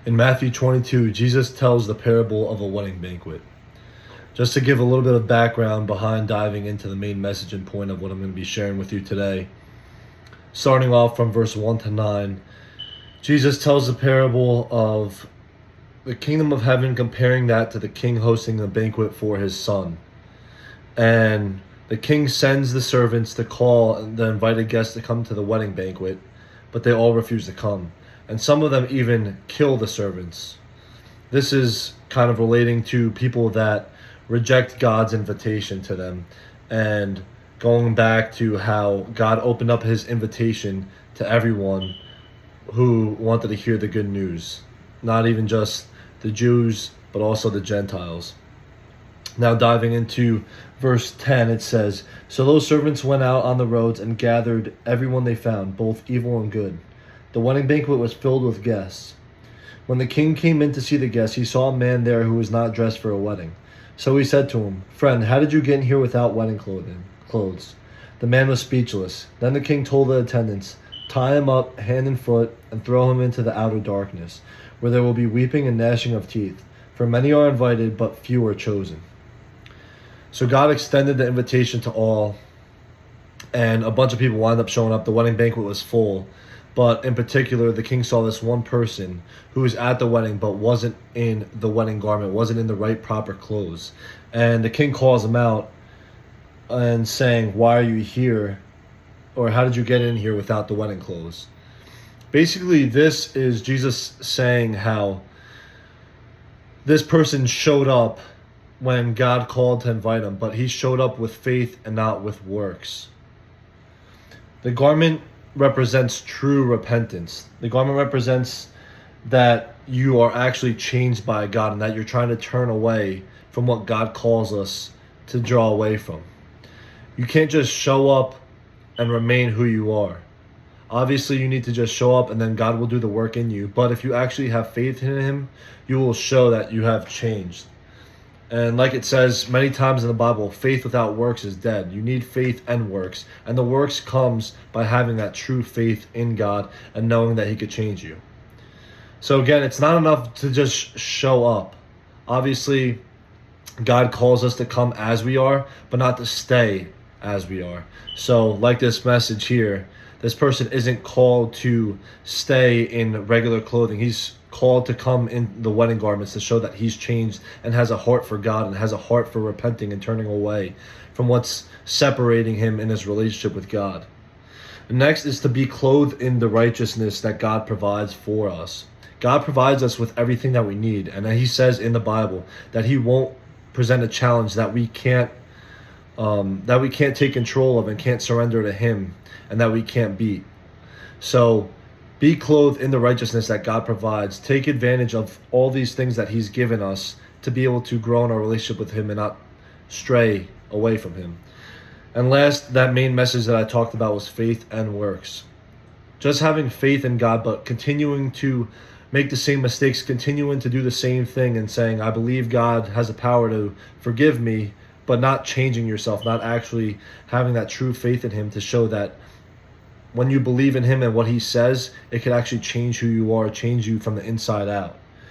In Matthew 22, Jesus tells the parable of a wedding banquet. Just to give a little bit of background behind diving into the main message and point of what I'm going to be sharing with you today. Starting off from verse 1 to 9, Jesus tells the parable of the kingdom of heaven, comparing that to the king hosting a banquet for his son. And the king sends the servants to call the invited guests to come to the wedding banquet, but they all refuse to come. And some of them even kill the servants. This is kind of relating to people that reject God's invitation to them, and going back to how God opened up his invitation to everyone who wanted to hear the good news. Not even just the Jews, but also the Gentiles. Now diving into verse 10, it says, "So those servants went out on the roads and gathered everyone they found, both evil and good. The wedding banquet was filled with guests. When the king came in to see the guests, he saw a man there who was not dressed for a wedding. So he said to him, 'Friend, how did you get in here without wedding clothes?' The man was speechless. Then the king told the attendants, 'Tie him up hand and foot and throw him into the outer darkness, where there will be weeping and gnashing of teeth. For many are invited, but few are chosen.'" So God extended the invitation to all, and a bunch of people wound up showing up. The wedding banquet was full, but in particular, the king saw this one person who was at the wedding but wasn't in the wedding garment, wasn't in the right proper clothes. And the king calls him out and saying, "Why are you here?" Or "How did you get in here without the wedding clothes?" Basically, this is Jesus saying how this person showed up when God called to invite him, but he showed up with faith and not with works. The garment represents true repentance. The garment represents that you are actually changed by God and that you're trying to turn away from what God calls us to draw away from. You can't just show up and remain who you are. Obviously, you need to just show up and then God will do the work in you. But if you actually have faith in him, you will show that you have changed. And like it says many times in the Bible, faith without works is dead. You need faith and works. And the works comes by having that true faith in God and knowing that he could change you. So again, it's not enough to just show up. Obviously, God calls us to come as we are, but not to stay as we are. So like this message here, this person isn't called to stay in regular clothing. He's called to come in the wedding garments to show that he's changed and has a heart for God and has a heart for repenting and turning away from what's separating him in his relationship with God. Next is to be clothed in the righteousness that God provides for us. God provides us with everything that we need, and he says in the Bible that he won't present a challenge that we can't take control of and can't surrender to him, and that we can't beat. So be clothed in the righteousness that God provides. Take advantage of all these things that he's given us to be able to grow in our relationship with him and not stray away from him. And last, that main message that I talked about was faith and works. Just having faith in God, but continuing to make the same mistakes, continuing to do the same thing and saying, "I believe God has the power to forgive me," but not changing yourself, not actually having that true faith in him to show that when you believe in him and what he says, it can actually change who you are, change you from the inside out.